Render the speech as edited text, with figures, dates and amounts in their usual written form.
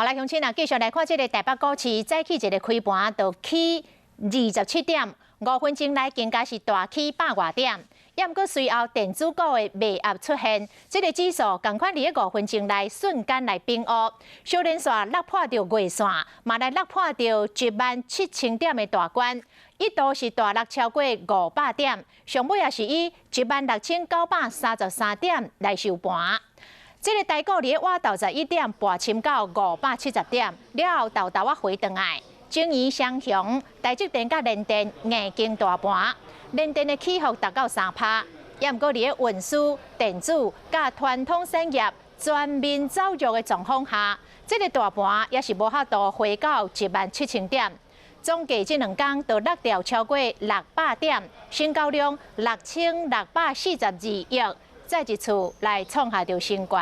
好来，乡亲啊，继续来看这个台北股市早起一个开盘，就起27点5分钟内，更加是大起100外点。也毋过随后电子股的卖压出现，这个指数同款伫5分钟内瞬间来变黑，小连线落破到月线，嘛来落破到17000点的大关，一度是大落超过500点，上尾也是以16933点来收盘。这个台股伫晚11点跋深到570点，了后豆豆回转来，正义双雄、台积电甲联电硬劲大盘，联电的起伏达到3%，也毋过伫运输、电子甲传统产业全面走弱的状况下，这个大盘也是无法度回到17000点。总计这2天就落掉超过600点，成交量6642亿，再一次来创下着新高。